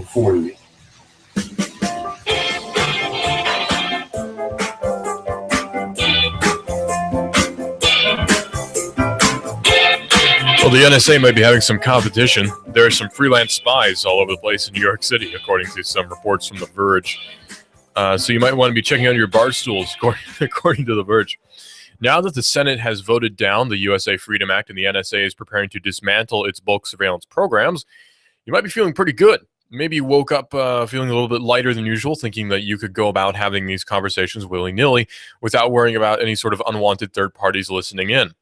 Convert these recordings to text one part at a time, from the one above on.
before you. Well, the NSA might be having some competition. There are some freelance spies all over the place in New York City, according to some reports from The Verge. So you might want to be checking out your bar stools, according to The Verge. Now that the Senate has voted down the USA Freedom Act and the NSA is preparing to dismantle its bulk surveillance programs, you might be feeling pretty good. Maybe you woke up feeling a little bit lighter than usual, thinking that you could go about having these conversations willy-nilly without worrying about any sort of unwanted third parties listening in.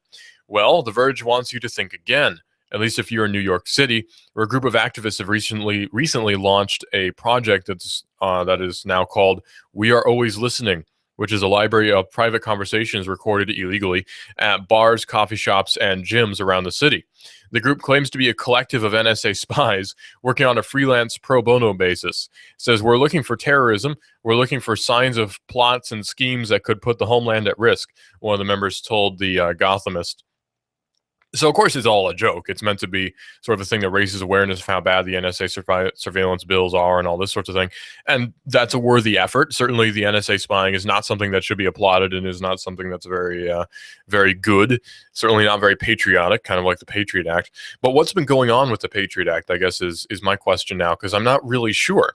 Well, The Verge wants you to think again, at least if you're in New York City, where a group of activists have recently launched a project that is now called We Are Always Listening, which is a library of private conversations recorded illegally at bars, coffee shops, and gyms around the city. The group claims to be a collective of NSA spies working on a freelance pro bono basis. It says, we're looking for terrorism. We're looking for signs of plots and schemes that could put the homeland at risk, one of the members told the Gothamist. So, of course, it's all a joke. It's meant to be sort of a thing that raises awareness of how bad the NSA surveillance bills are and all this sort of thing. And that's a worthy effort. Certainly, the NSA spying is not something that should be applauded and is not something that's very, very good. Certainly not very patriotic, kind of like the Patriot Act. But what's been going on with the Patriot Act, I guess, is my question now, because I'm not really sure.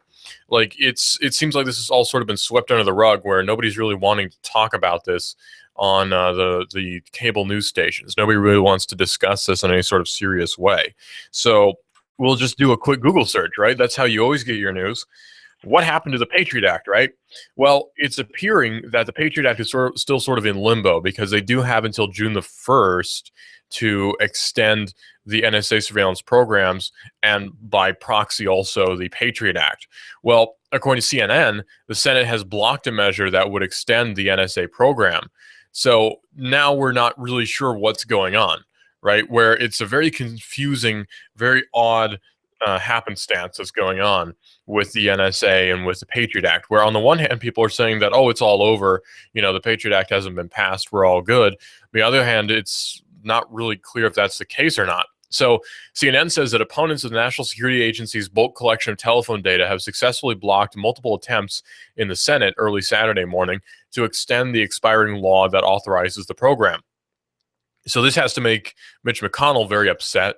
Like, it seems like this has all sort of been swept under the rug where nobody's really wanting to talk about this on the cable news stations. Nobody really wants to discuss this in any sort of serious way. So we'll just do a quick Google search, right? That's how you always get your news. What happened to the Patriot Act, right? Well, it's appearing that the Patriot Act is still sort of in limbo because they do have until June the 1st to extend the NSA surveillance programs and by proxy also the Patriot Act. Well, according to CNN, the Senate has blocked a measure that would extend the NSA program. So now we're not really sure what's going on, right? Where it's a very confusing, very odd happenstance that's going on with the NSA and with the Patriot Act, where on the one hand, people are saying that, oh, it's all over, the Patriot Act hasn't been passed, we're all good. On the other hand, it's not really clear if that's the case or not. So CNN says that opponents of the National Security Agency's bulk collection of telephone data have successfully blocked multiple attempts in the Senate early Saturday morning to extend the expiring law that authorizes the program. So this has to make Mitch McConnell very upset.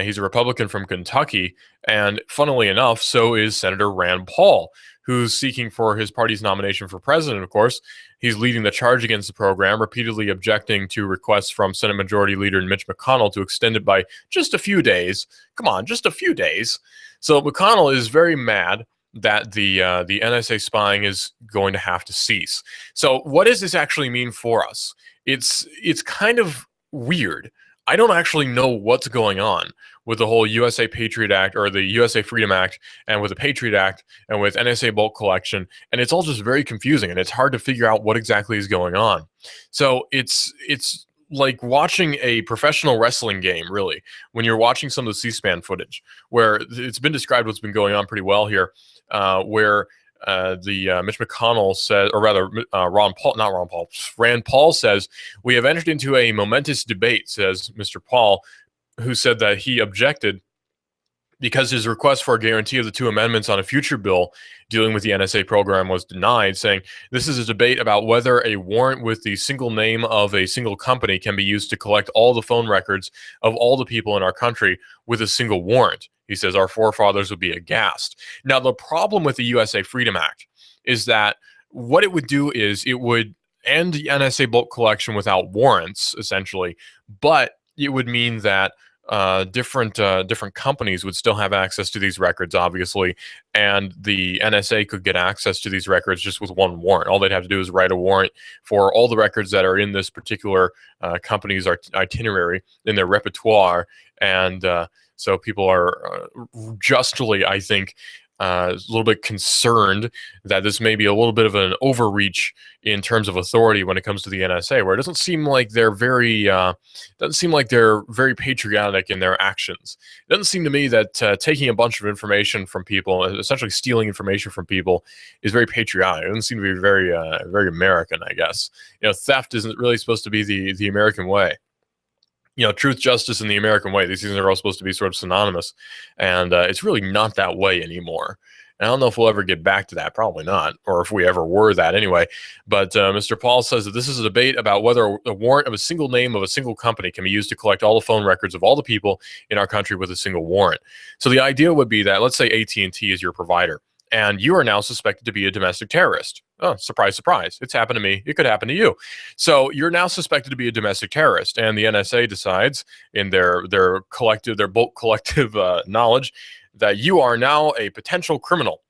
He's a Republican from Kentucky, and funnily enough, so is Senator Rand Paul, who's seeking for his party's nomination for president, of course. He's leading the charge against the program, repeatedly objecting to requests from Senate Majority Leader Mitch McConnell to extend it by just a few days. Come on, just a few days. So McConnell is very mad that the NSA spying is going to have to cease. So what does this actually mean for us? It's kind of weird. I don't actually know what's going on with the whole USA Patriot Act or the USA Freedom Act and with the Patriot Act and with NSA bulk collection. And it's all just very confusing and it's hard to figure out what exactly is going on. So it's like watching a professional wrestling game, really, when you're watching some of the C-SPAN footage, where it's been described what's been going on pretty well here, where Mitch McConnell said, or rather, Rand Paul says, we have entered into a momentous debate, says Mr. Paul, who said that he objected because his request for a guarantee of the 2 amendments on a future bill dealing with the NSA program was denied, saying this is a debate about whether a warrant with the single name of a single company can be used to collect all the phone records of all the people in our country with a single warrant. He says our forefathers would be aghast. Now, the problem with the USA Freedom Act is that what it would do is it would end the NSA bulk collection without warrants, essentially, but it would mean that different companies would still have access to these records, obviously, and the NSA could get access to these records just with one warrant. All they'd have to do is write a warrant for all the records that are in this particular company's itinerary, in their repertoire, and so people are justly, I think, a little bit concerned that this may be a little bit of an overreach in terms of authority when it comes to the NSA, where it doesn't seem like they're very patriotic in their actions. It doesn't seem to me that taking a bunch of information from people, essentially stealing information from people, is very patriotic. It doesn't seem to be very very American, I guess. Theft isn't really supposed to be the American way. truth, justice, and the American way. These things are all supposed to be sort of synonymous, and it's really not that way anymore. And I don't know if we'll ever get back to that. Probably not, or if we ever were that anyway. But Mr. Paul says that this is a debate about whether a warrant of a single name of a single company can be used to collect all the phone records of all the people in our country with a single warrant. So the idea would be that, let's say AT&T is your provider, and you are now suspected to be a domestic terrorist. Oh, surprise, surprise. It's happened to me. It could happen to you. So you're now suspected to be a domestic terrorist, and the NSA decides in their bulk collective knowledge that you are now a potential criminal.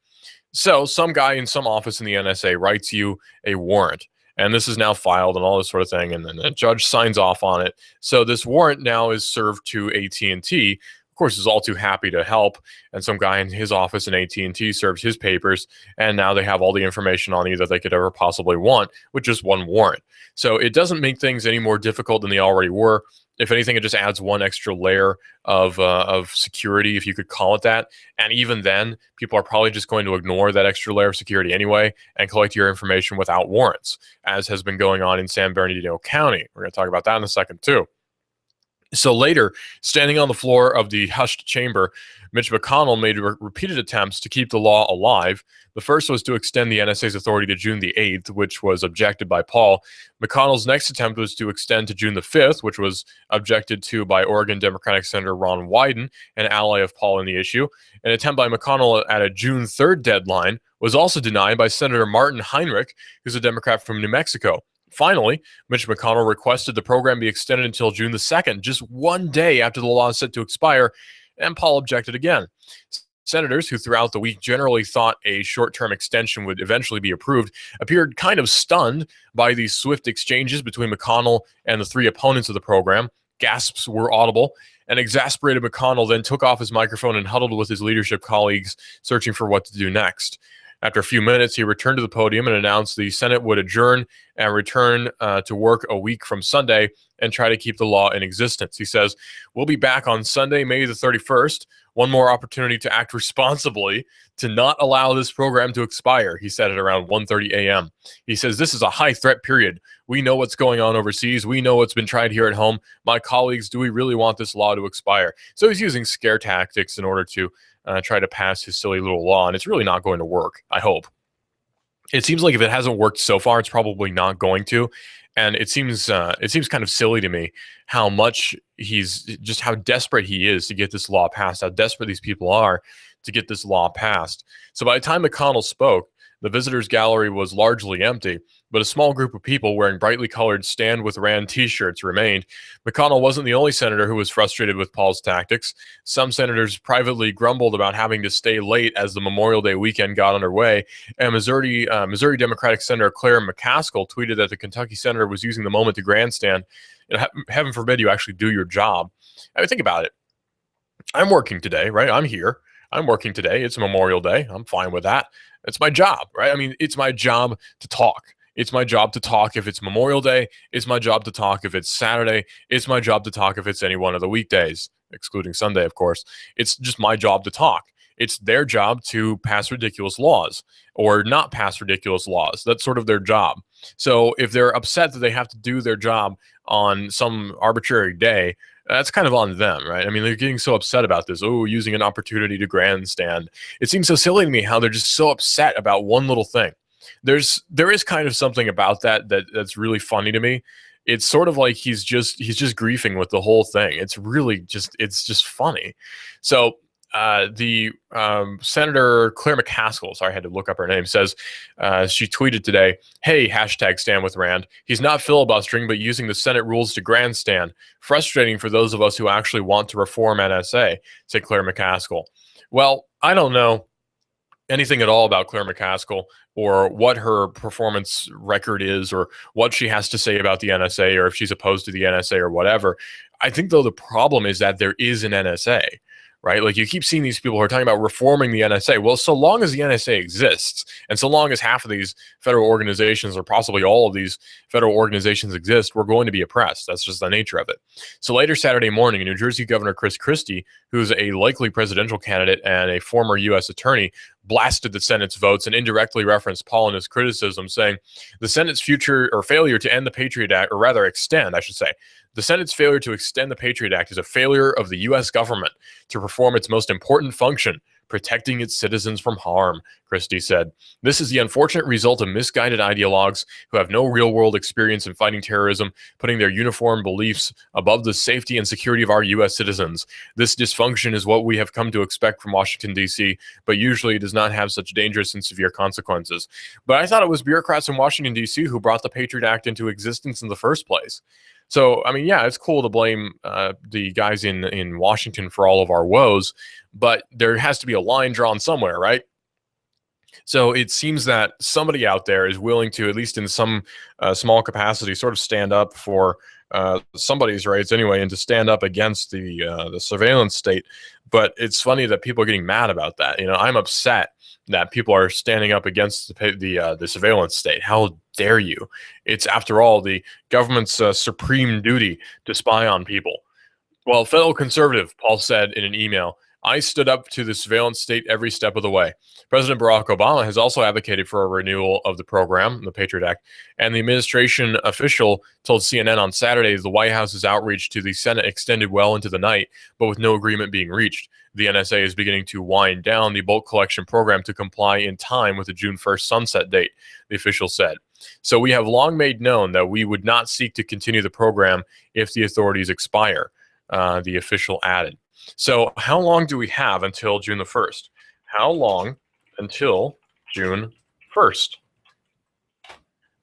So some guy in some office in the NSA writes you a warrant, and this is now filed and all this sort of thing, and then the judge signs off on it. So this warrant now is served to AT&T. Of course, is all too happy to help, and some guy in his office in AT&T serves his papers, and now they have all the information on you that they could ever possibly want with just one warrant. So it doesn't make things any more difficult than they already were. If anything, it just adds one extra layer of security, if you could call it that. And even then, people are probably just going to ignore that extra layer of security anyway and collect your information without warrants, as has been going on in San Bernardino County. We're going to talk about that in a second, too. So later, standing on the floor of the hushed chamber, Mitch McConnell made repeated attempts to keep the law alive. The first was to extend the NSA's authority to June the 8th, which was objected by Paul. McConnell's next attempt was to extend to June the 5th, which was objected to by Oregon Democratic Senator Ron Wyden, an ally of Paul in the issue. An attempt by McConnell at a June 3rd deadline was also denied by Senator Martin Heinrich, who's a Democrat from New Mexico. Finally, Mitch McConnell requested the program be extended until June the 2nd, just one day after the law is set to expire, and Paul objected again. Senators, who throughout the week generally thought a short-term extension would eventually be approved, appeared kind of stunned by these swift exchanges between McConnell and the three opponents of the program. Gasps were audible. An exasperated McConnell then took off his microphone and huddled with his leadership colleagues, searching for what to do next. After a few minutes, he returned to the podium and announced the Senate would adjourn and return to work a week from Sunday and try to keep the law in existence. He says, "We'll be back on Sunday, May the 31st. One more opportunity to act responsibly to not allow this program to expire," he said at around 1:30 a.m. He says, "This is a high threat period. We know what's going on overseas. We know what's been tried here at home. My colleagues, do we really want this law to expire?" So he's using scare tactics in order to try to pass his silly little law, and it's really not going to work, I hope. It seems like if it hasn't worked so far, it's probably not going to. And it seems kind of silly to me how desperate he is to get this law passed, how desperate these people are to get this law passed. So by the time McConnell spoke, the visitors gallery was largely empty, but a small group of people wearing brightly colored Stand with Rand t-shirts remained. McConnell wasn't the only senator who was frustrated with Paul's tactics. Some senators privately grumbled about having to stay late as the Memorial Day weekend got underway, and Missouri Democratic Senator Claire McCaskill tweeted that the Kentucky senator was using the moment to grandstand. Heaven forbid you actually do your job. I mean, think about it. I'm working today, right? I'm here. I'm working today. It's Memorial Day. I'm fine with that. It's my job, right? I mean, it's my job to talk. It's my job to talk if it's Memorial Day. It's my job to talk if it's Saturday. It's my job to talk if it's any one of the weekdays, excluding Sunday, of course. It's just my job to talk. It's their job to pass ridiculous laws or not pass ridiculous laws. That's sort of their job. So if they're upset that they have to do their job on some arbitrary day, that's kind of on them, right? I mean, they're getting so upset about this. Oh, using an opportunity to grandstand. It seems so silly to me how they're just so upset about one little thing. There is kind of something about that's really funny to me. It's sort of like he's just griefing with the whole thing. It's just funny. So the Senator Claire McCaskill, sorry, I had to look up her name, says she tweeted today, "Hey, hashtag Stand with Rand. He's not filibustering, but using the Senate rules to grandstand. Frustrating for those of us who actually want to reform NSA," said Claire McCaskill. Well, I don't know anything at all about Claire McCaskill or what her performance record is or what she has to say about the NSA or if she's opposed to the NSA or whatever. I think, though, the problem is that there is an NSA. Right? Like, you keep seeing these people who are talking about reforming the NSA. Well, so long as the NSA exists, and so long as half of these federal organizations or possibly all of these federal organizations exist, we're going to be oppressed. That's just the nature of it. So later Saturday morning, New Jersey Governor Chris Christie, who's a likely presidential candidate and a former U.S. attorney, blasted the Senate's votes and indirectly referenced Paul in his criticism, saying the Senate's future or failure to end the Patriot Act, or rather extend, I should say, the Senate's failure to extend the Patriot Act is a failure of the U.S. government to perform its most important function, protecting its citizens from harm, Christie said. This is the unfortunate result of misguided ideologues who have no real-world experience in fighting terrorism, putting their uniform beliefs above the safety and security of our U.S. citizens. This dysfunction is what we have come to expect from Washington, D.C., but usually it does not have such dangerous and severe consequences. But I thought it was bureaucrats in Washington, D.C. who brought the Patriot Act into existence in the first place. So, I mean, yeah, it's cool to blame the guys in Washington for all of our woes, but there has to be a line drawn somewhere, right? So it seems that somebody out there is willing to, at least in some small capacity, sort of stand up for somebody's rights anyway, and to stand up against the surveillance state. But it's funny that people are getting mad about that. You know, I'm upset that people are standing up against the surveillance state. How dare you? It's, after all, the government's supreme duty to spy on people. Well, fellow conservative, Paul said in an email, I stood up to the surveillance state every step of the way. President Barack Obama has also advocated for a renewal of the program, the Patriot Act, and the administration official told CNN on Saturday the White House's outreach to the Senate extended well into the night, but with no agreement being reached. The NSA is beginning to wind down the bulk collection program to comply in time with the June 1st sunset date, the official said. So we have long made known that we would not seek to continue the program if the authorities expire, the official added. So how long do we have until June the 1st? How long until June 1st?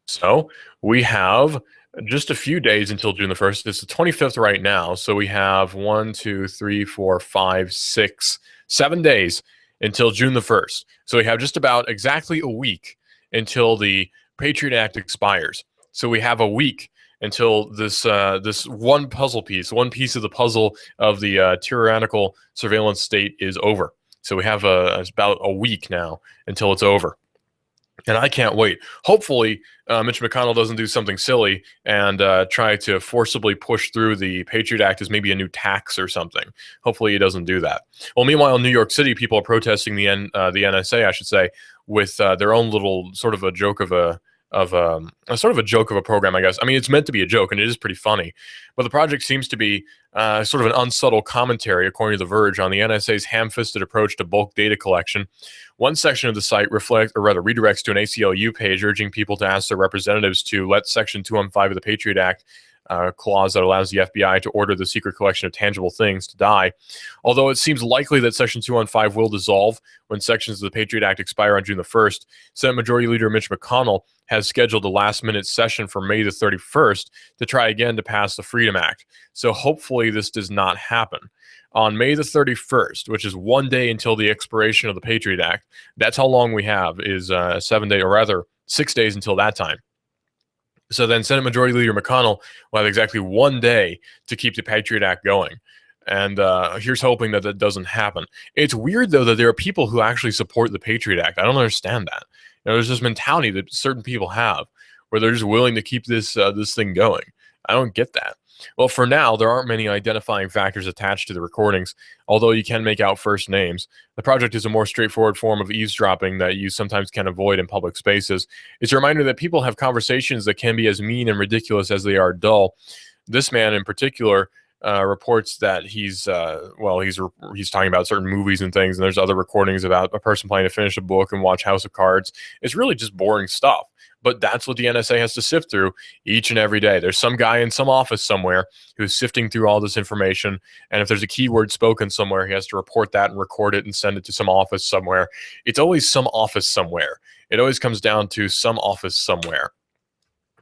So we have just a few days until June the 1st. It's the 25th right now. So we have 1, 2, 3, 4, 5, 6, 7 days until June the 1st. So we have just about exactly a week until the Patriot Act expires. So we have a week until this one puzzle piece, one piece of the puzzle of the tyrannical surveillance state is over. So we have about a week now until it's over. And I can't wait. Hopefully, Mitch McConnell doesn't do something silly and try to forcibly push through the Patriot Act as maybe a new tax or something. Hopefully he doesn't do that. Well, meanwhile, in New York City, people are protesting the NSA, I should say, with their own little sort of a joke of a program, I guess. I mean, it's meant to be a joke, and it is pretty funny. But the project seems to be sort of an unsubtle commentary, according to The Verge, on the NSA's ham-fisted approach to bulk data collection. One section of the site redirects to an ACLU page urging people to ask their representatives to let Section 215 of the Patriot Act, clause that allows the FBI to order the secret collection of tangible things, to die. Although it seems likely that Section 215 will dissolve when sections of the Patriot Act expire on June the 1st, Senate Majority Leader Mitch McConnell has scheduled a last-minute session for May the 31st to try again to pass the Freedom Act. So hopefully this does not happen. On May the 31st, which is 1 day until the expiration of the Patriot Act, that's how long we have, is 7 days, or rather 6 days until that time. So then Senate Majority Leader McConnell will have exactly 1 day to keep the Patriot Act going. And here's hoping that that doesn't happen. It's weird, though, that there are people who actually support the Patriot Act. I don't understand that. You know, there's this mentality that certain people have where they're just willing to keep this thing going. I don't get that. Well, for now, there aren't many identifying factors attached to the recordings, although you can make out first names. The project is a more straightforward form of eavesdropping that you sometimes can avoid in public spaces. It's a reminder that people have conversations that can be as mean and ridiculous as they are dull. This man in particular reports that he's talking about certain movies and things, and there's other recordings about a person planning to finish a book and watch House of Cards. It's really just boring stuff. But that's what the NSA has to sift through each and every day. There's some guy in some office somewhere who's sifting through all this information. And if there's a keyword spoken somewhere, he has to report that and record it and send it to some office somewhere. It's always some office somewhere. It always comes down to some office somewhere.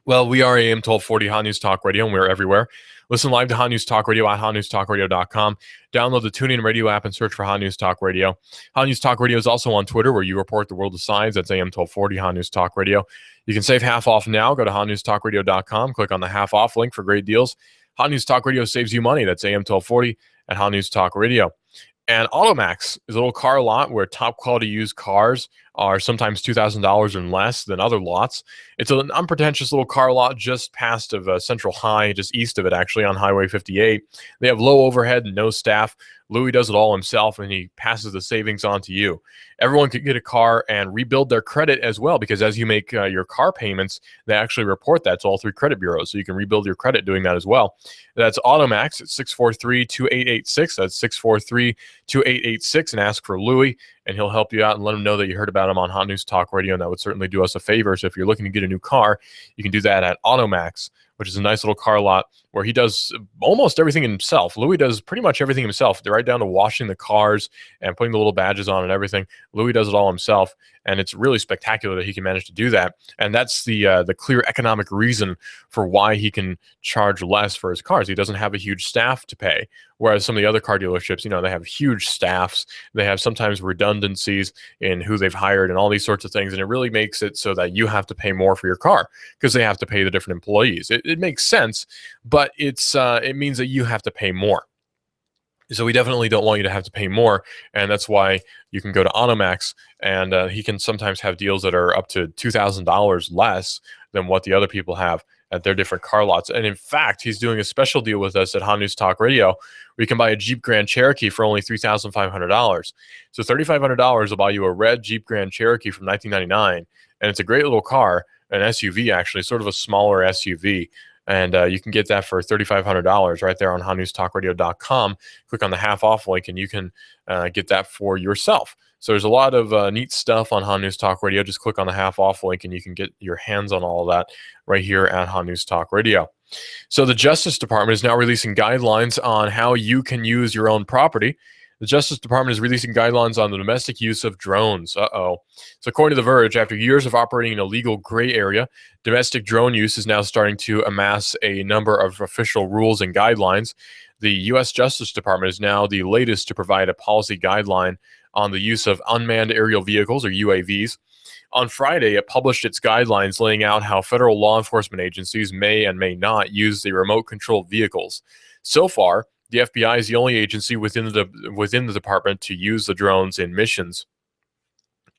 Well, we are AM 1240 Hot News Talk Radio, and we're everywhere. Listen live to Hot News Talk Radio at hotnewstalkradio.com. Download the TuneIn Radio app and search for Hot News Talk Radio. Hot News Talk Radio is also on Twitter, where you report the world of science. That's AM 1240 Hot News Talk Radio. You can save half off now. Go to hotnewstalkradio.com. Click on the half off link for great deals. Hot News Talk Radio saves you money. That's AM 1240 at Hot News Talk Radio. And Automax is a little car lot where top quality used cars are sometimes $2,000 and less than other lots. It's an unpretentious little car lot just past of Central High, just east of it, actually, on Highway 58. They have low overhead and no staff. Louis does it all himself, and he passes the savings on to you. Everyone could get a car and rebuild their credit as well, because as you make your car payments, they actually report that to all 3 credit bureaus, so you can rebuild your credit doing that as well. That's Automax at 643-2886. That's 643-2886, and ask for Louis, and he'll help you out and let him know that you heard about him on Hot News Talk Radio, and that would certainly do us a favor. So if you're looking to get a new car, you can do that at Automax, which is a nice little car lot where he does almost everything himself. Louis does pretty much everything himself. They're right down to washing the cars and putting the little badges on and everything. Louis does it all himself, and it's really spectacular that he can manage to do that. And that's the clear economic reason for why he can charge less for his cars. He doesn't have a huge staff to pay, whereas some of the other car dealerships, they have huge staffs. They have sometimes redundancies in who they've hired and all these sorts of things, and it really makes it so that you have to pay more for your car because they have to pay the different employees. It makes sense, but it means that you have to pay more. So we definitely don't want you to have to pay more, and that's why you can go to Automax, and he can sometimes have deals that are up to $2,000 less than what the other people have at their different car lots. And in fact, he's doing a special deal with us at Hot News Talk Radio where you can buy a Jeep Grand Cherokee for only $3,500. So $3,500 will buy you a red Jeep Grand Cherokee from 1999, and it's a great little car, an SUV actually, sort of a smaller SUV. And you can get that for $3,500 right there on hotnewstalkradio.com. Click on the half off link, and you can get that for yourself. So there's a lot of neat stuff on Hot News Talk Radio. Just click on the half off link, and you can get your hands on all of that right here at Hot News Talk Radio. So the Justice Department is now releasing guidelines on how you can use your own property. The Justice Department is releasing guidelines on the domestic use of drones. So according to The Verge, after years of operating in a legal gray area, domestic drone use is now starting to amass a number of official rules and guidelines. The U.S. Justice Department is now the latest to provide a policy guideline on the use of unmanned aerial vehicles, or UAVs. On Friday, it published its guidelines laying out how federal law enforcement agencies may and may not use the remote-controlled vehicles. So far, the FBI is the only agency within the department to use the drones in missions.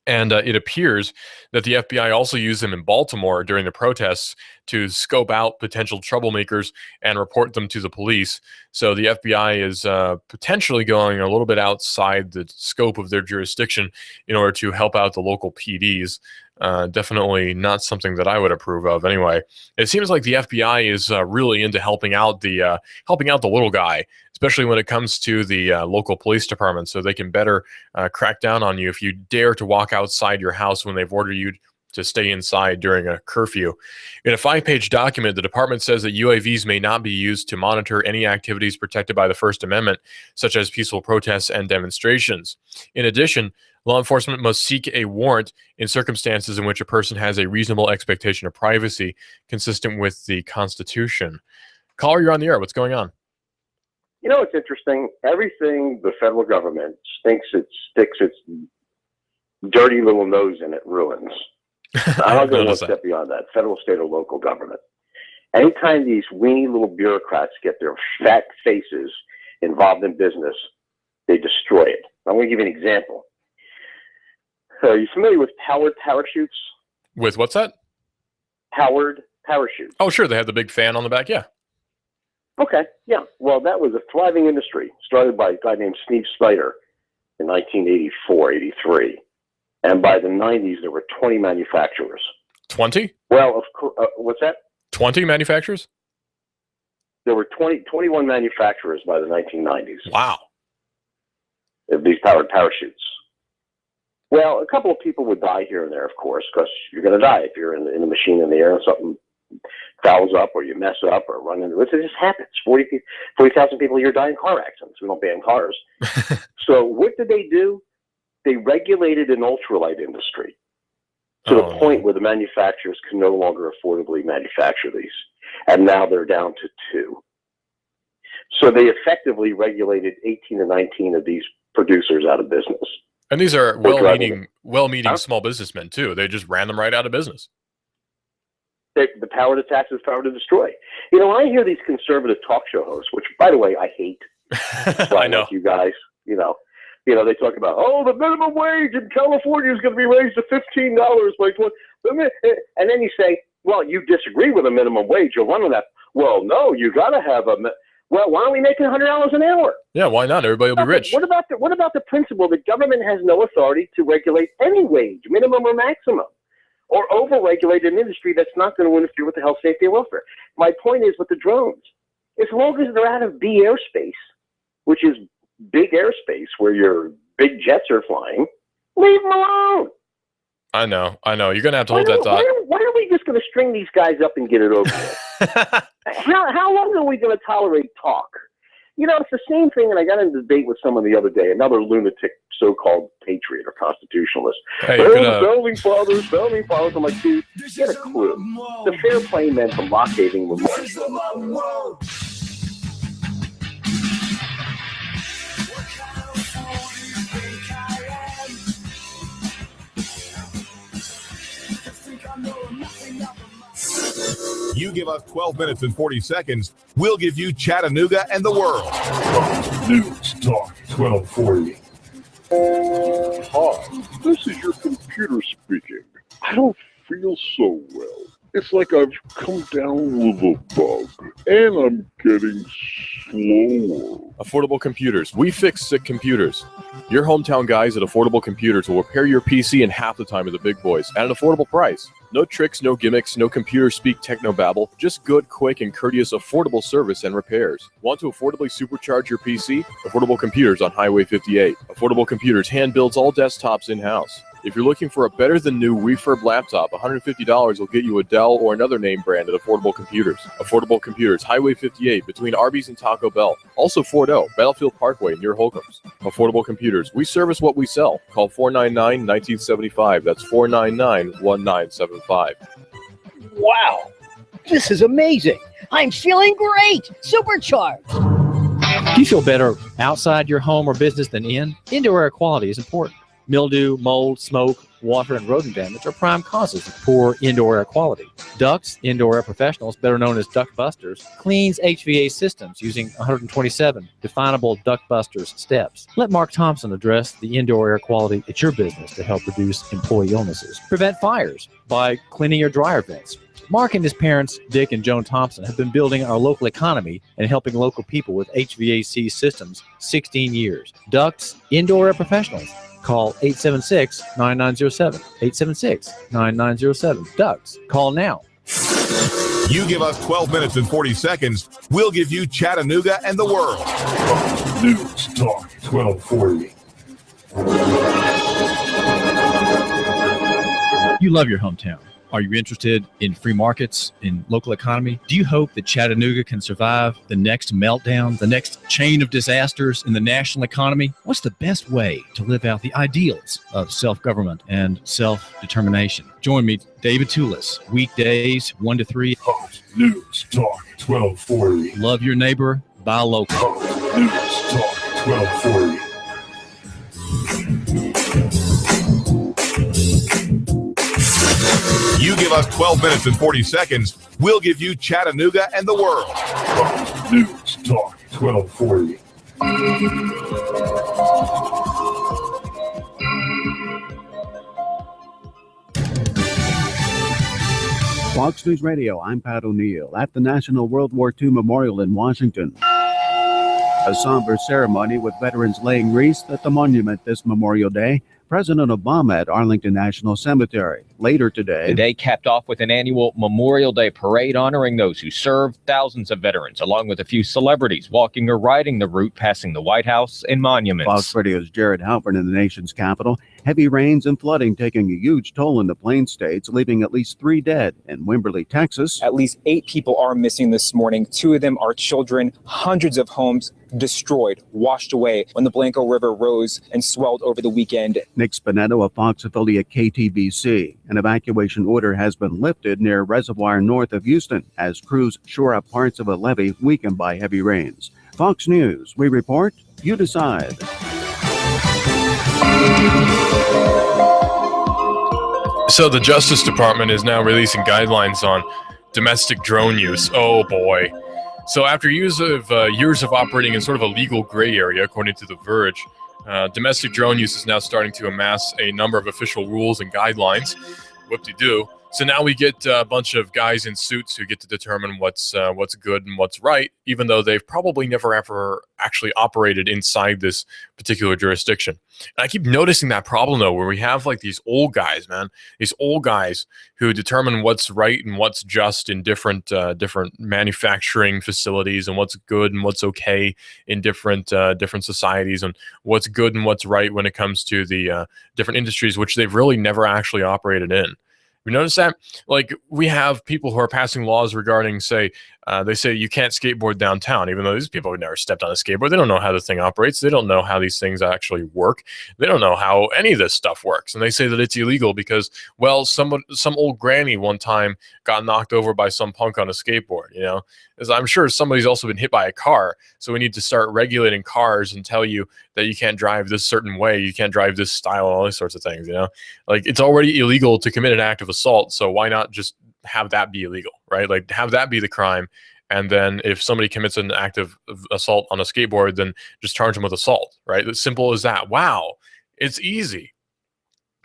And it appears that the FBI also used them in Baltimore during the protests to scope out potential troublemakers and report them to the police. So the FBI is potentially going a little bit outside the scope of their jurisdiction in order to help out the local PDs. Definitely not something that I would approve of anyway. It seems like the FBI is really into helping out the little guy, especially when it comes to the local police department, so they can better crack down on you if you dare to walk outside your house when they've ordered you to stay inside during a curfew. In a 5-page document, the department says that UAVs may not be used to monitor any activities protected by the First Amendment, such as peaceful protests and demonstrations. In addition, law enforcement must seek a warrant in circumstances in which a person has a reasonable expectation of privacy consistent with the Constitution. Caller, you're on the air. What's going on? It's interesting. Everything the federal government sticks its dirty little nose in, it ruins. I'm not going to step beyond that. Federal, state, or local government. Anytime these weenie little bureaucrats get their fat faces involved in business, they destroy it. I'm going to give you an example. Are you familiar with Howard parachutes? With what's that? Howard parachutes. Oh, sure. They have the big fan on the back. Yeah. Okay. Yeah. Well, that was a thriving industry started by a guy named Steve Snyder in 1984, 83. And by the 90s, there were 20 manufacturers. 20? Well, of course. What's that? 20 manufacturers? There were 21 manufacturers by the 1990s. Wow. Of these powered parachutes. Well, a couple of people would die here and there, of course, because you're going to die if you're in the machine in the air and something fouls up or you mess up or run into it. It just happens. 40,000 people a year die in car accidents. We don't ban cars. So what did they do? They regulated an ultralight industry to the point where the manufacturers can no longer affordably manufacture these. And now they're down to 2. So they effectively regulated 18 to 19 of these producers out of business. And these are well-meaning small businessmen, too. They just ran them right out of business. The power to tax is power to destroy. I hear these conservative talk show hosts, which, by the way, I hate. I know. Like you guys, they talk about, the minimum wage in California is going to be raised to $15 by 20. And then you say, well, you disagree with a minimum wage. You'll run on that. Well, no, you got to have Well, why aren't we making $100 an hour? Yeah, why not? Everybody will be rich. What about the principle that government has no authority to regulate any wage, minimum or maximum, or overregulate an industry that's not going to interfere with the health, safety, and welfare? My point is with the drones, as long as they're out of B airspace, which is big airspace where your big jets are flying, leave them alone. I know. You're going to have to hold that thought. Why are we just going to string these guys up and get it over with? How long are we going to tolerate talk? You know, it's the same thing, and I got in a debate with someone the other day, another lunatic so-called patriot or constitutionalist. Hey, founding fathers. I'm like, dude, get a clue. The fair play meant the blockading remote. You give us 12 minutes and 40 seconds, we'll give you Chattanooga and the world. News Talk 1240. Hi, this is your computer speaking. I don't feel so well. It's like I've come down with a bug, and I'm getting slower. Affordable Computers. We fix sick computers. Your hometown guys at Affordable Computers will repair your PC in half the time of the big boys at an affordable price. No tricks, no gimmicks, no computer speak technobabble. Just good, quick, and courteous affordable service and repairs. Want to affordably supercharge your PC? Affordable Computers on Highway 58. Affordable Computers hand builds all desktops in-house. If you're looking for a better-than-new refurb laptop, $150 will get you a Dell or another name brand at Affordable Computers. Affordable Computers, Highway 58, between Arby's and Taco Bell. Also Fort O, Battlefield Parkway, near Holcomb's. Affordable Computers, we service what we sell. Call 499-1975. That's 499-1975. Wow, this is amazing. I'm feeling great. Supercharged. Do you feel better outside your home or business than in? Indoor air quality is important. Mildew, mold, smoke, water, and rodent damage are prime causes of poor indoor air quality. Ducts Indoor Air Professionals, better known as Duct Busters, cleans HVAC systems using 127 definable Duct Busters steps. Let Mark Thompson address the indoor air quality at your business to help reduce employee illnesses. Prevent fires by cleaning your dryer vents. Mark and his parents, Dick and Joan Thompson, have been building our local economy and helping local people with HVAC systems 16 years. Ducts Indoor Air Professionals. Call 876-9907. 876-9907. Ducks. Call now. You give us 12 minutes and 40 seconds, we'll give you Chattanooga and the world. News Talk 1240. You love your hometown. Are you interested in free markets, in local economy? Do you hope that Chattanooga can survive the next meltdown, the next chain of disasters in the national economy? What's the best way to live out the ideals of self-government and self-determination? Join me, David Toulis, weekdays 1 to 3. News Talk 1240. Love your neighbor, buy local. News Talk 1240. You give us 12 minutes and 40 seconds, we'll give you Chattanooga and the world. News Talk 1240. Fox News Radio, I'm Pat O'Neill at the National World War II Memorial in Washington. A somber ceremony with veterans laying wreaths at the monument this Memorial Day. President Obama at Arlington National Cemetery. Later today, the day capped off with an annual Memorial Day parade honoring those who served, thousands of veterans, along with a few celebrities walking or riding the route passing the White House and monuments. Fox Radio's Jared Halpern in the nation's capital. Heavy rains and flooding taking a huge toll in the Plain States, leaving at least 3 dead in Wimberley, Texas. At least 8 people are missing this morning. 2 of them are children. Hundreds of homes destroyed, washed away when the Blanco River rose and swelled over the weekend. Nick Spinetto of Fox affiliate KTBC. An evacuation order has been lifted near Reservoir north of Houston as crews shore up parts of a levee weakened by heavy rains. Fox News, we report, you decide. So the Justice Department is now releasing guidelines on domestic drone use. Oh boy. So after years of operating in sort of a legal gray area, according to The Verge, domestic drone use is now starting to amass a number of official rules and guidelines. Whoop-de-doo. So now we get a bunch of guys in suits who get to determine what's good and what's right, even though they've probably never ever actually operated inside this particular jurisdiction. And I keep noticing that problem though, where we have like these old guys, man, these old guys who determine what's right and what's just in different manufacturing facilities, and what's good and what's okay in different societies, and what's good and what's right when it comes to the different industries which they've really never actually operated in. You notice that? Like, we have people who are passing laws regarding, say, they say you can't skateboard downtown, even though these people have never stepped on a skateboard. They don't know how the thing operates. They don't know how these things actually work. They don't know how any of this stuff works. And they say that it's illegal because, well, some old granny one time got knocked over by some punk on a skateboard, you know? As I'm sure somebody's also been hit by a car. So we need to start regulating cars and tell you that you can't drive this certain way, you can't drive this style, all these sorts of things, you know? Like, it's already illegal to commit an act of assault, so why not just have that be illegal, right? Like, have that be the crime, and then if somebody commits an act of assault on a skateboard, then just charge them with assault, right? As simple as that. Wow, it's easy.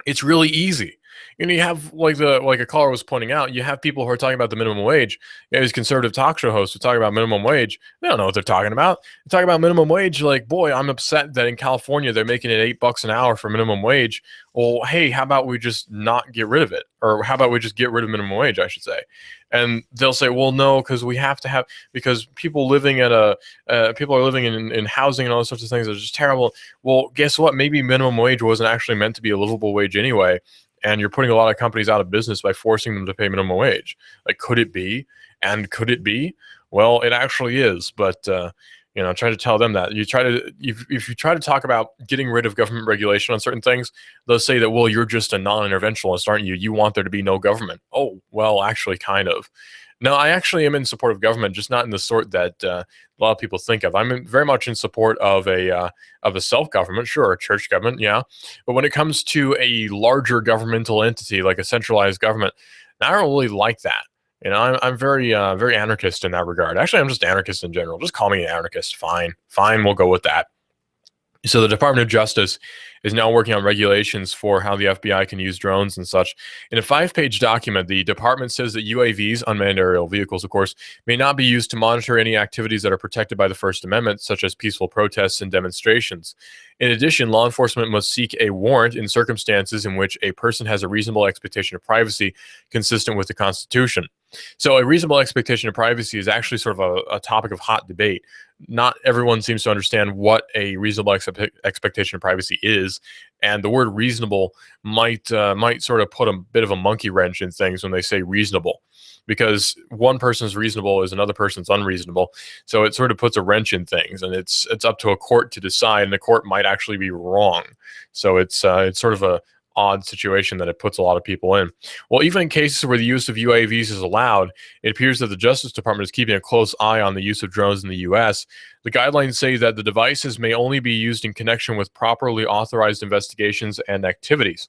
It's really easy. And you have, like a caller was pointing out, you have people who are talking about the minimum wage. You have these conservative talk show hosts who talk about minimum wage. They don't know what they're talking about. They're talking about minimum wage like, boy, I'm upset that in California they're making it $8 an hour for minimum wage. Well, hey, how about we just not get rid of it? Or how about we just get rid of minimum wage, I should say. And they'll say, well, no, because we have to have, because people living at people are living in housing and all those sorts of things are just terrible. Well, guess what? Maybe minimum wage wasn't actually meant to be a livable wage anyway. And you're putting a lot of companies out of business by forcing them to pay minimum wage. Like, could it be? And could it be? Well, it actually is. But try to tell them that. If you try to talk about getting rid of government regulation on certain things, they'll say that, well, you're just a non-interventionalist, aren't you? You want there to be no government. Oh, well, actually, kind of. No, I actually am in support of government, just not in the sort that a lot of people think of. I'm very much in support of a self-government, sure, a church government, yeah. But when it comes to a larger governmental entity, like a centralized government, I don't really like that. You know, I'm very anarchist in that regard. Actually, I'm just anarchist in general. Just call me an anarchist. Fine, we'll go with that. So the Department of Justice is now working on regulations for how the FBI can use drones and such. In a 5-page document, the department says that UAVs, unmanned aerial vehicles, of course, may not be used to monitor any activities that are protected by the First Amendment, such as peaceful protests and demonstrations. In addition, law enforcement must seek a warrant in circumstances in which a person has a reasonable expectation of privacy consistent with the Constitution. So a reasonable expectation of privacy is actually sort of a topic of hot debate. Not everyone seems to understand what a reasonable expectation of privacy is, and the word reasonable might sort of put a bit of a monkey wrench in things when they say reasonable, because one person's reasonable is another person's unreasonable. So it sort of puts a wrench in things, and it's up to a court to decide, and the court might actually be wrong. So it's sort of a odd situation that it puts a lot of people in. Well, even in cases where the use of UAVs is allowed, it appears that the Justice Department is keeping a close eye on the use of drones in the U.S. The guidelines say that the devices may only be used in connection with properly authorized investigations and activities.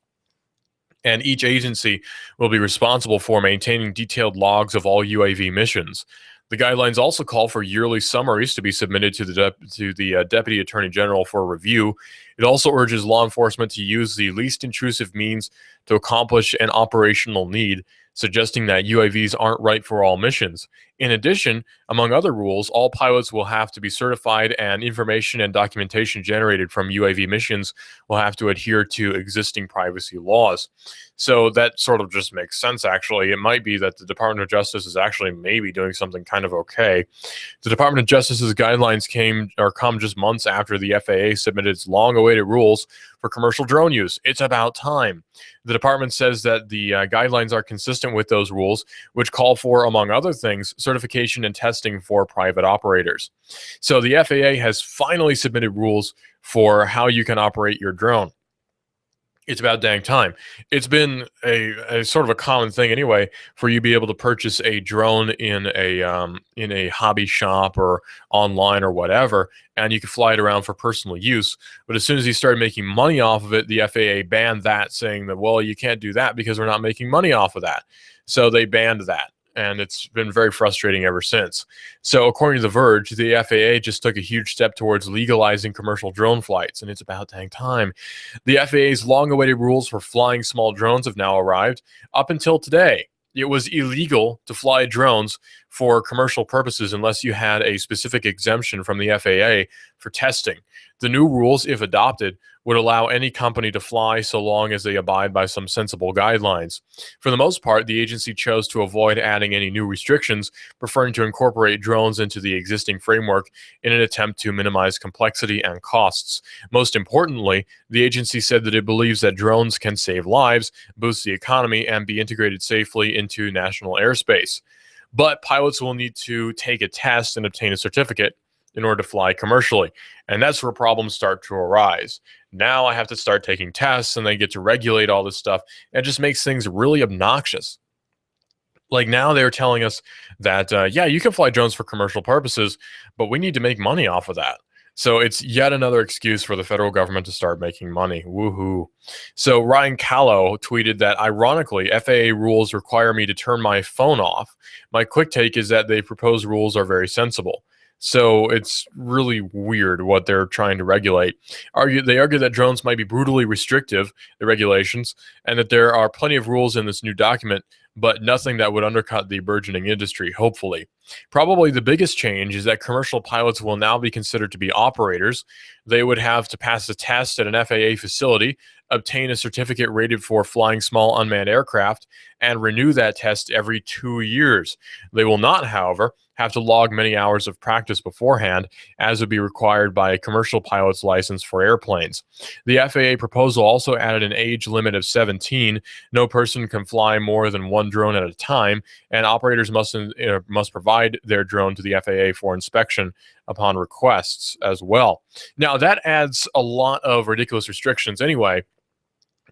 And each agency will be responsible for maintaining detailed logs of all UAV missions. The guidelines also call for yearly summaries to be submitted to the Deputy Attorney General for review. It also urges law enforcement to use the least intrusive means to accomplish an operational need, suggesting that UAVs aren't right for all missions. In addition, among other rules, all pilots will have to be certified, and information and documentation generated from UAV missions will have to adhere to existing privacy laws. So that sort of just makes sense, actually. It might be that the Department of Justice is actually maybe doing something kind of okay. The Department of Justice's guidelines come just months after the FAA submitted its long-awaited rules for commercial drone use. It's about time. The department says that the guidelines are consistent with those rules, which call for, among other things, certification and testing for private operators. So the FAA has finally submitted rules for how you can operate your drone. It's about dang time. It's been a sort of a common thing anyway for you to be able to purchase a drone in a hobby shop or online or whatever, and you can fly it around for personal use. But as soon as you started making money off of it, the FAA banned that, saying that, well, you can't do that because we're not making money off of that. So they banned that. And it's been very frustrating ever since. So according to The Verge, the FAA just took a huge step towards legalizing commercial drone flights, and it's about dang time. The FAA's long-awaited rules for flying small drones have now arrived. Up until today, it was illegal to fly drones for commercial purposes unless you had a specific exemption from the FAA for testing. The new rules, if adopted, would allow any company to fly so long as they abide by some sensible guidelines. For the most part, the agency chose to avoid adding any new restrictions, preferring to incorporate drones into the existing framework in an attempt to minimize complexity and costs. Most importantly, the agency said that it believes that drones can save lives, boost the economy, and be integrated safely into national airspace. But pilots will need to take a test and obtain a certificate in order to fly commercially. And that's where problems start to arise. Now I have to start taking tests and they get to regulate all this stuff. And it just makes things really obnoxious. Like now they're telling us that, yeah, you can fly drones for commercial purposes, but we need to make money off of that. So it's yet another excuse for the federal government to start making money. Woohoo. So Ryan Callow tweeted that, ironically, FAA rules require me to turn my phone off. My quick take is that the proposed rules are very sensible. So it's really weird what they're trying to regulate. They argue that drones might be brutally restrictive, the regulations, and that there are plenty of rules in this new document, but nothing that would undercut the burgeoning industry, hopefully. Probably the biggest change is that commercial pilots will now be considered to be operators. They would have to pass a test at an FAA facility, obtain a certificate rated for flying small unmanned aircraft, and renew that test every 2 years. They will not, however, have to log many hours of practice beforehand, as would be required by a commercial pilot's license for airplanes. The FAA proposal also added an age limit of 17. No person can fly more than one drone at a time, and operators must provide their drone to the FAA for inspection upon requests as well. Now, that adds a lot of ridiculous restrictions anyway,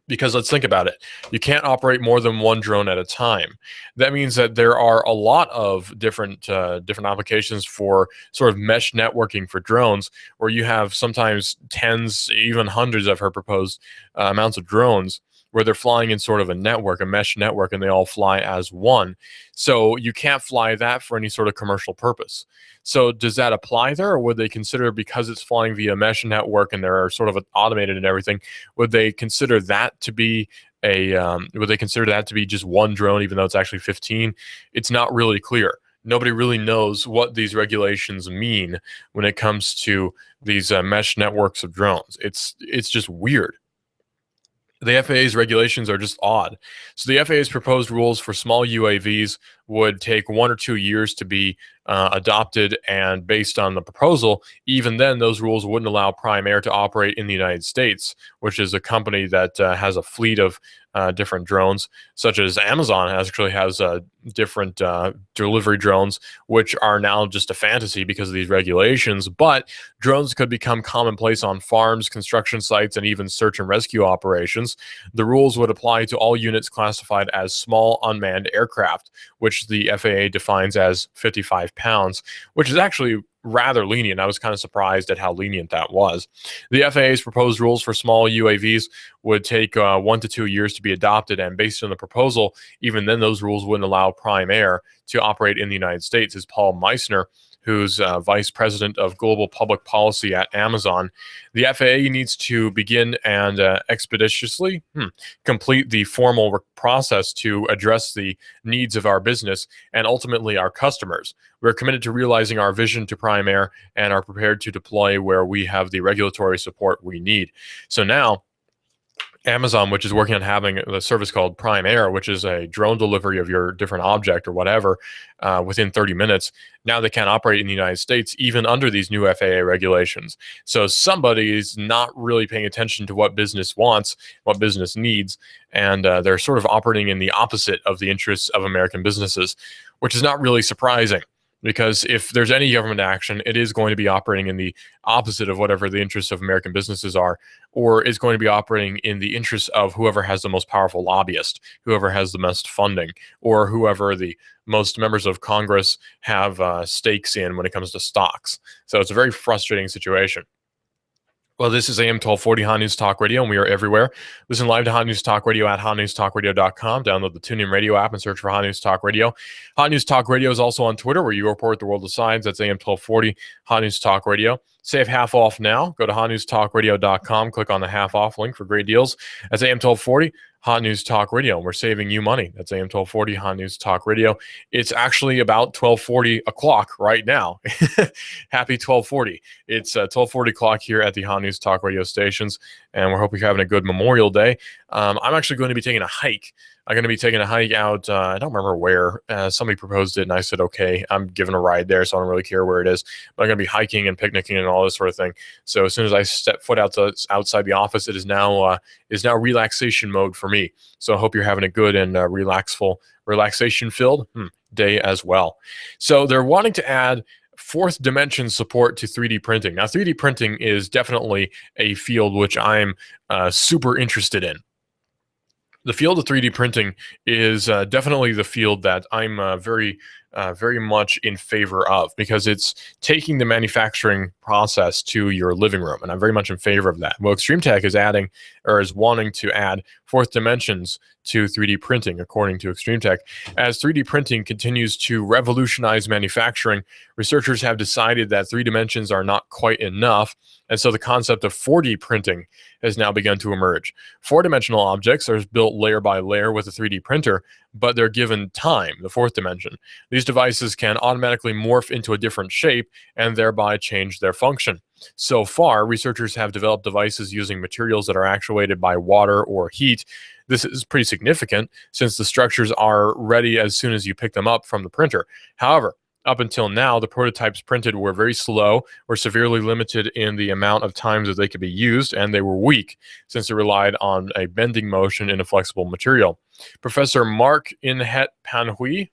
because let's think about it. You can't operate more than one drone at a time. That means that there are a lot of different applications for sort of mesh networking for drones, where you have sometimes tens, even hundreds of her proposed amounts of drones, where they're flying in sort of a network, a mesh network, and they all fly as one. So you can't fly that for any sort of commercial purpose. So does that apply there, or would they consider, because it's flying via mesh network and they're sort of automated and everything, would they consider that to be just one drone, even though it's actually 15? It's not really clear. Nobody really knows what these regulations mean when it comes to these mesh networks of drones. It's just weird. The FAA's regulations are just odd. So the FAA's proposed rules for small UAVs would take 1 or 2 years to be adopted, and based on the proposal, even then those rules wouldn't allow Prime Air to operate in the United States, which is a company that has a fleet of different drones, such as Amazon actually has different delivery drones, which are now just a fantasy because of these regulations. But drones could become commonplace on farms, construction sites, and even search and rescue operations. The rules would apply to all units classified as small unmanned aircraft, which the FAA defines as 55 pounds, which is actually rather lenient. I was kind of surprised at how lenient that was. The FAA's proposed rules for small UAVs would take 1 to 2 years to be adopted, and based on the proposal, even then those rules wouldn't allow Prime Air to operate in the United States, as Paul Meissner, who's vice president of global public policy at Amazon. The FAA needs to begin and expeditiously complete the formal process to address the needs of our business and ultimately our customers. We're committed to realizing our vision to Prime Air and are prepared to deploy where we have the regulatory support we need. So now, Amazon, which is working on having a service called Prime Air, which is a drone delivery of your different object or whatever within 30 minutes. Now they can't operate in the United States, even under these new FAA regulations. So somebody is not really paying attention to what business wants, what business needs, and they're sort of operating in the opposite of the interests of American businesses, which is not really surprising. Because if there's any government action, it is going to be operating in the opposite of whatever the interests of American businesses are, or is going to be operating in the interests of whoever has the most powerful lobbyist, whoever has the most funding, or whoever the most members of Congress have stakes in when it comes to stocks. So it's a very frustrating situation. Well, this is AM 1240 Hot News Talk Radio, and we are everywhere. Listen live to Hot News Talk Radio at hotnewstalkradio.com. Download the TuneIn Radio app and search for Hot News Talk Radio. Hot News Talk Radio is also on Twitter, where you report the world of science. That's AM 1240 Hot News Talk Radio. Save half off now. Go to hotnewstalkradio.com. Click on the half off link for great deals. That's AM 1240 Hot News Talk Radio. We're saving you money. That's AM 1240 Hot News Talk Radio. It's actually about 12:40 o'clock right now. Happy 12:40. It's 12:40 o'clock here at the Hot News Talk Radio stations, and we're hoping you're having a good Memorial Day. I'm actually going to be taking a hike. I'm going to be taking a hike out. I don't remember where. Somebody proposed it, and I said, okay, I'm giving a ride there, so I don't really care where it is. But I'm going to be hiking and picnicking and all this sort of thing. So as soon as I step foot outside the office, it is now relaxation mode for me. So I hope you're having a good and relaxation-filled day as well. So they're wanting to add fourth dimension support to 3D printing. Now, 3D printing is definitely a field which I'm super interested in. The field of 3D printing is definitely the field that I'm very much in favor of, because it's taking the manufacturing process to your living room, and I'm very much in favor of that. Well, Extreme Tech is adding, or is wanting to add, fourth dimensions to 3D printing, according to Extreme Tech. As 3D printing continues to revolutionize manufacturing, researchers have decided that 3 dimensions are not quite enough, and so the concept of 4D printing has now begun to emerge. 4-dimensional objects are built layer by layer with a 3D printer, but they're given time, the fourth dimension. These devices can automatically morph into a different shape and thereby change their function. So far, researchers have developed devices using materials that are actuated by water or heat. This is pretty significant since the structures are ready as soon as you pick them up from the printer. However, up until now, the prototypes printed were very slow, were severely limited in the amount of times that they could be used, and they were weak since they relied on a bending motion in a flexible material. Professor Mark Inhet Panhui,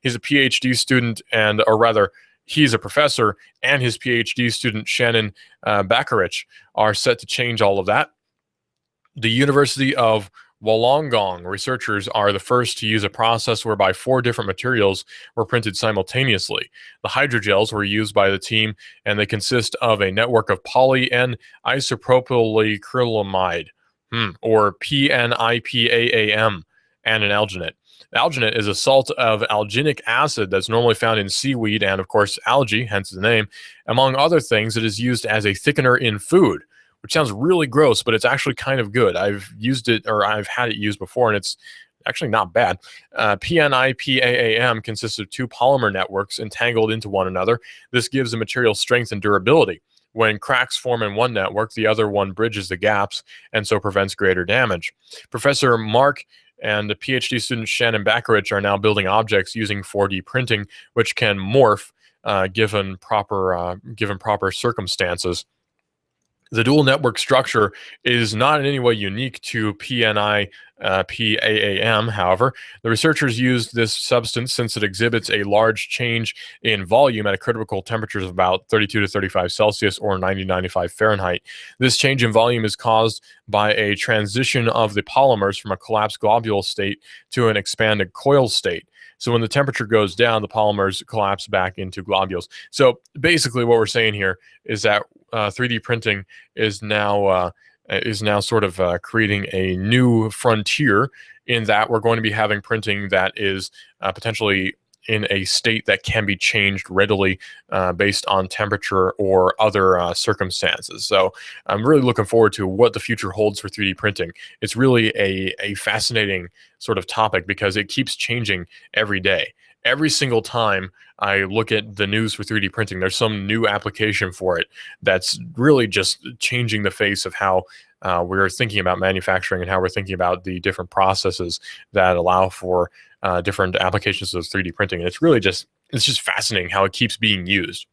he's a PhD student, he's a professor, and his PhD student Shannon Bakarich are set to change all of that. The University of Wollongong researchers are the first to use a process whereby 4 different materials were printed simultaneously. The hydrogels were used by the team, and they consist of a network of poly N isopropylicrylamide, or PNIPAAM, and an alginate. Alginate is a salt of alginic acid that's normally found in seaweed and, of course, algae, hence the name. Among other things, it is used as a thickener in food, which sounds really gross, but it's actually kind of good. I've used it, or I've had it used before, and it's actually not bad. PNIPAAM consists of 2 polymer networks entangled into one another. This gives the material strength and durability. When cracks form in one network, the other one bridges the gaps and so prevents greater damage. Professor Mark and the PhD student Shannon Bakarich are now building objects using 4D printing, which can morph given proper circumstances. The dual network structure is not in any way unique to PNIPAAM. However, the researchers used this substance since it exhibits a large change in volume at a critical temperatures of about 32 to 35 Celsius or 90 to 95 Fahrenheit. This change in volume is caused by a transition of the polymers from a collapsed globule state to an expanded coil state. So when the temperature goes down, the polymers collapse back into globules. So basically what we're saying here is that 3D printing is now sort of creating a new frontier, in that we're going to be having printing that is potentially in a state that can be changed readily based on temperature or other circumstances. So I'm really looking forward to what the future holds for 3D printing. It's really a fascinating sort of topic because it keeps changing every day. Every single time I look at the news for 3D printing, there's some new application for it that's really just changing the face of how we're thinking about manufacturing and how we're thinking about the different processes that allow for different applications of 3D printing. And it's just fascinating how it keeps being used.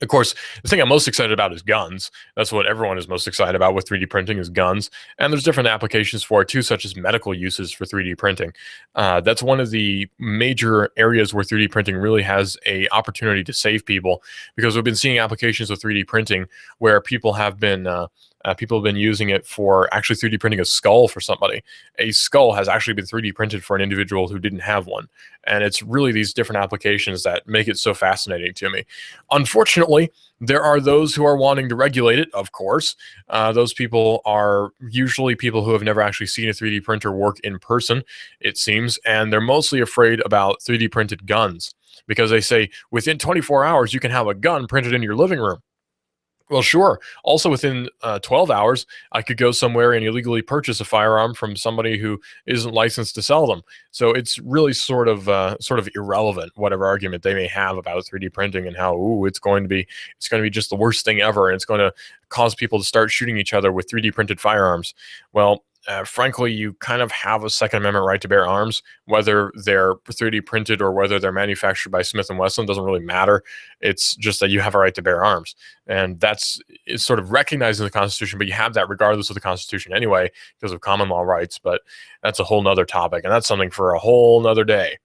Of course, the thing I'm most excited about is guns. That's what everyone is most excited about with 3D printing, is guns. And there's different applications for it too, such as medical uses for 3D printing. That's one of the major areas where 3D printing really has an opportunity to save people, because we've been seeing applications of 3D printing where people have been using it for actually 3D printing a skull for somebody. A skull has actually been 3D printed for an individual who didn't have one. And it's really these different applications that make it so fascinating to me. Unfortunately, there are those who are wanting to regulate it, of course. Those people are usually people who have never actually seen a 3D printer work in person, it seems, and they're mostly afraid about 3D printed guns because they say within 24 hours you can have a gun printed in your living room. Well, sure. Also, within 12 hours, I could go somewhere and illegally purchase a firearm from somebody who isn't licensed to sell them. So it's really sort of irrelevant, whatever argument they may have about 3D printing and how it's going to be just the worst thing ever, and it's going to cause people to start shooting each other with 3D printed firearms. Well, frankly, you kind of have a Second Amendment right to bear arms, whether they're 3D printed or whether they're manufactured by Smith & Wesson. Doesn't really matter. It's just that you have a right to bear arms, and it's sort of recognized in the Constitution, but you have that regardless of the Constitution anyway because of common law rights. But that's a whole nother topic, and that's something for a whole nother day.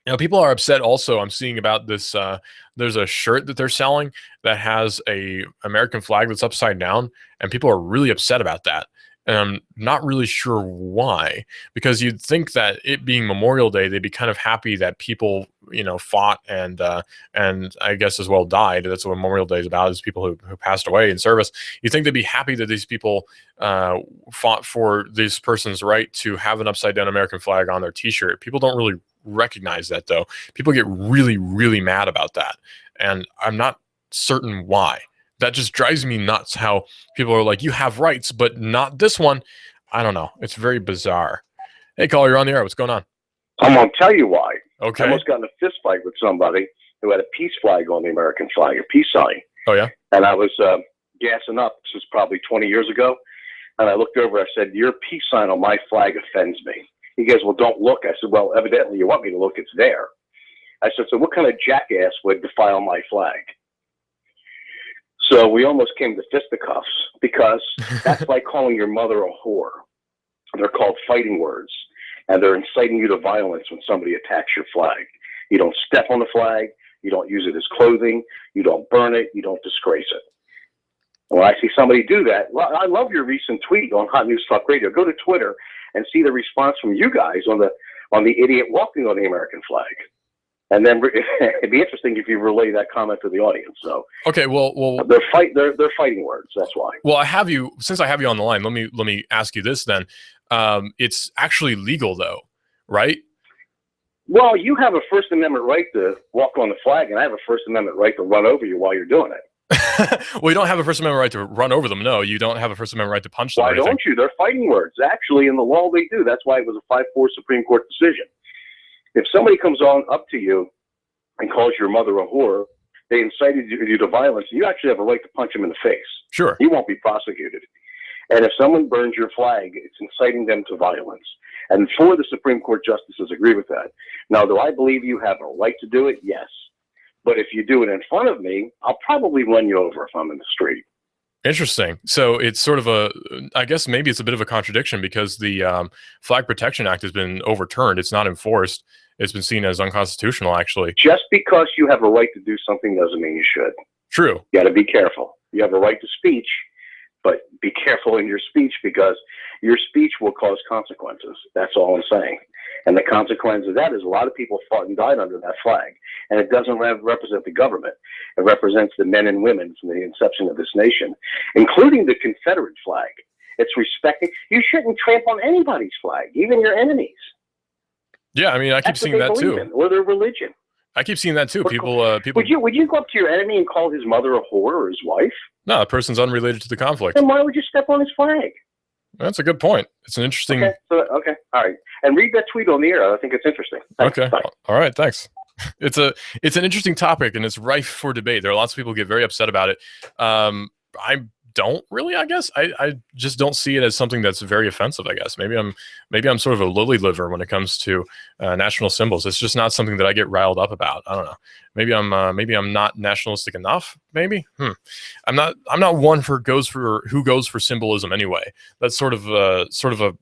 You know, people are upset also. I'm seeing about this. There's a shirt that they're selling that has a American flag that's upside down, and people are really upset about that. And I'm not really sure why, because you'd think that it being Memorial Day, they'd be kind of happy that people, fought and I guess as well died. That's what Memorial Day is about, is people who passed away in service. You'd think they'd be happy that these people fought for this person's right to have an upside down American flag on their T-shirt. People don't really recognize that, though. People get really, really mad about that, and I'm not certain why. That just drives me nuts, how people are like, you have rights, but not this one. I don't know. It's very bizarre. Hey, caller, you're on the air. What's going on? I'm going to tell you why. Okay. I almost got in a fist fight with somebody who had a peace flag on the American flag, a peace sign. Oh, yeah? And I was gassing up. This was probably 20 years ago. And I looked over, I said, your peace sign on my flag offends me. He goes, well, don't look. I said, well, evidently you want me to look. It's there. I said, so what kind of jackass would defile my flag? So we almost came to fisticuffs, because that's like calling your mother a whore. They're called fighting words, and they're inciting you to violence when somebody attacks your flag. You don't step on the flag. You don't use it as clothing. You don't burn it. You don't disgrace it. When I see somebody do that, well, I love your recent tweet on Hot News Talk Radio. Go to Twitter and see the response from you guys on the idiot walking on the American flag. And then it'd be interesting if you relay that comment to the audience. So okay, well, they're fighting words. That's why. Well, since I have you on the line, let me ask you this then. It's actually legal, though, right? Well, you have a First Amendment right to walk on the flag, and I have a First Amendment right to run over you while you're doing it. Well, you don't have a First Amendment right to run over them. No, you don't have a First Amendment right to punch them. Why don't you? They're fighting words. Actually, in the law, they do. That's why it was a 5-4 Supreme Court decision. If somebody comes on up to you and calls your mother a whore, they incited you to violence, you actually have a right to punch them in the face. Sure. You won't be prosecuted. And if someone burns your flag, it's inciting them to violence. And 4 of the Supreme Court justices agree with that. Now, do I believe you have a right to do it? Yes. But if you do it in front of me, I'll probably run you over if I'm in the street. Interesting. So it's sort of I guess maybe it's a bit of a contradiction, because the Flag Protection Act has been overturned. It's not enforced. It's been seen as unconstitutional, actually. Just because you have a right to do something doesn't mean you should. True. You got to be careful. You have a right to speech, but be careful in your speech, because your speech will cause consequences. That's all I'm saying. And the consequence of that is a lot of people fought and died under that flag. And it doesn't represent the government. It represents the men and women from the inception of this nation, including the Confederate flag. It's respecting. You shouldn't trample on anybody's flag, even your enemies. Yeah, I mean, I keep seeing that too. Or their religion. I keep seeing that too. People. Would you go up to your enemy and call his mother a whore or his wife? No, the person's unrelated to the conflict. Then why would you step on his flag? That's a good point. It's an interesting. Okay, all right. And read that tweet on the air. I think it's interesting. Thanks. Okay, Bye. all right, thanks. It's an interesting topic, and it's rife for debate. There are lots of people who get very upset about it. I don't really, I guess. I just don't see it as something that's very offensive, I guess. Maybe I'm sort of a lily liver when it comes to national symbols. It's just not something that I get riled up about. I don't know. Maybe I'm not nationalistic enough. Maybe. I'm not one who goes for symbolism anyway. That's sort of a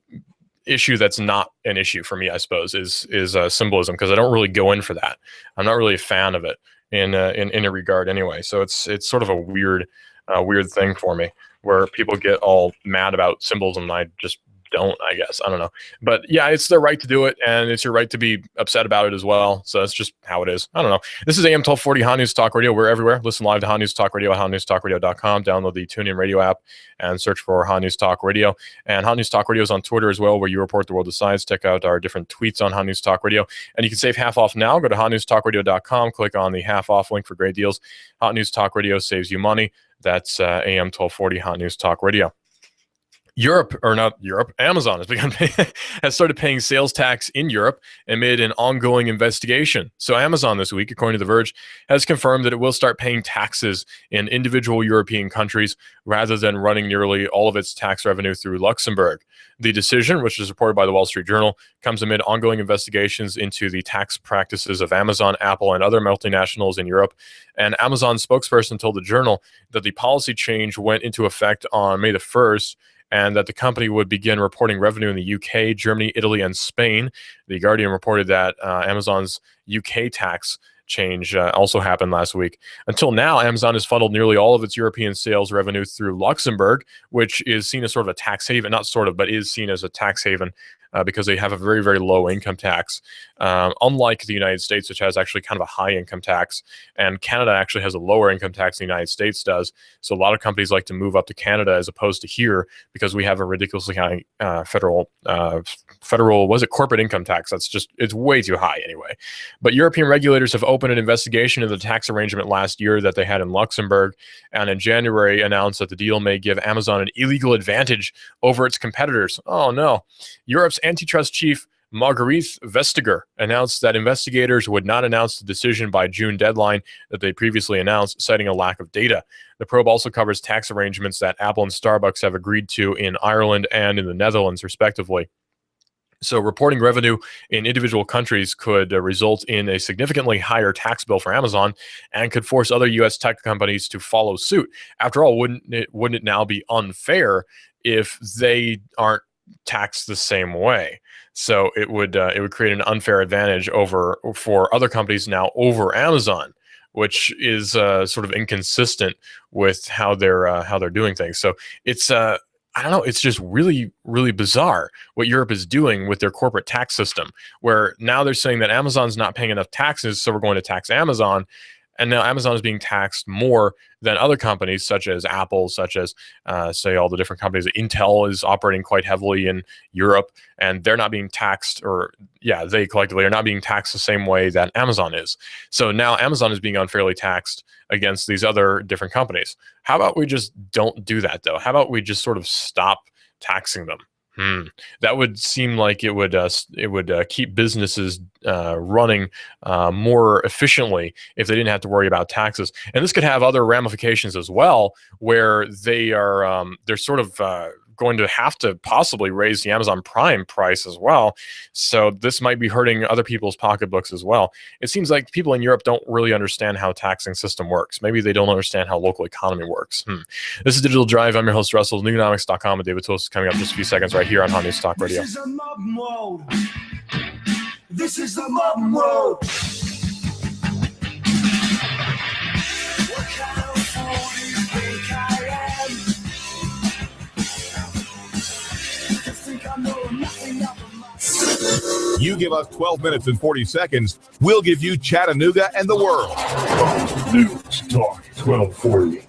issue that's not an issue for me, I suppose, is symbolism, because I don't really go in for that. I'm not really a fan of it in a regard anyway. So it's sort of a weird thing for me, where people get all mad about symbolism and I just don't, I guess. I don't know. But yeah, it's their right to do it, and it's your right to be upset about it as well. So that's just how it is. I don't know. This is AM 1240 Hot News Talk Radio. We're everywhere. Listen live to Hot News Talk Radio at hotnewstalkradio.com. Download the TuneIn Radio app and search for Hot News Talk Radio. And Hot News Talk Radio is on Twitter as well, where you report the world of science. Check out our different tweets on Hot News Talk Radio. And you can save half off now. Go to hotnewstalkradio.com. Click on the half off link for great deals. Hot News Talk Radio saves you money. That's AM 1240 Hot News Talk Radio. Amazon has started paying sales tax in Europe amid an ongoing investigation. So Amazon this week, according to The Verge, has confirmed that it will start paying taxes in individual European countries rather than running nearly all of its tax revenue through Luxembourg. The decision, which is reported by the Wall Street Journal, comes amid ongoing investigations into the tax practices of Amazon, Apple, and other multinationals in Europe. And Amazon's spokesperson told the Journal that the policy change went into effect on May the 1st, and that the company would begin reporting revenue in the UK, Germany, Italy, and Spain. The Guardian reported that Amazon's UK tax change also happened last week. Until now, Amazon has funneled nearly all of its European sales revenue through Luxembourg, which is seen as sort of a tax haven, not sort of, but is seen as a tax haven because they have a very, very low income tax, unlike the United States, which has actually kind of a high income tax. And Canada actually has a lower income tax than the United States does. So a lot of companies like to move up to Canada as opposed to here because we have a ridiculously high federal, was it corporate income tax? It's way too high anyway. But European regulators have opened an investigation into the tax arrangement last year that they had in Luxembourg, and in January announced that the deal may give Amazon an illegal advantage over its competitors. Oh no. Europe's antitrust chief Marguerite Vestager announced that investigators would not announce the decision by June deadline that they previously announced, citing a lack of data. The probe also covers tax arrangements that Apple and Starbucks have agreed to in Ireland and in the Netherlands, respectively. So reporting revenue in individual countries could result in a significantly higher tax bill for Amazon and could force other U.S. tech companies to follow suit. After all, wouldn't it now be unfair if they aren't taxed the same way? So it would create an unfair advantage for other companies now over Amazon, which is sort of inconsistent with how they're doing things. So it's I don't know, it's just really, really bizarre what Europe is doing with their corporate tax system, where now they're saying that Amazon's not paying enough taxes, so we're going to tax Amazon. And now Amazon is being taxed more than other companies, such as Apple, such as, say, all the different companies. Intel is operating quite heavily in Europe, and they're not being taxed, they collectively are not being taxed the same way that Amazon is. So now Amazon is being unfairly taxed against these other different companies. How about we just don't do that, though? How about we just sort of stop taxing them? That would seem like it would keep businesses running more efficiently if they didn't have to worry about taxes. And this could have other ramifications as well, where they're sort of going to have to possibly raise the Amazon Prime price as well. So this might be hurting other people's pocketbooks as well. It seems like people in Europe don't really understand how taxing system works. Maybe they don't understand how local economy works. This is Digital Drive. I'm your host, Russell. Newgonomics.com with David Toast is coming up in just a few seconds right here on Hot News Talk Radio. This is a mob mode. This is the mob mode. What kind of fool do you think I am? You give us 12 minutes and 40 seconds, we'll give you Chattanooga and the world. News Talk 1240.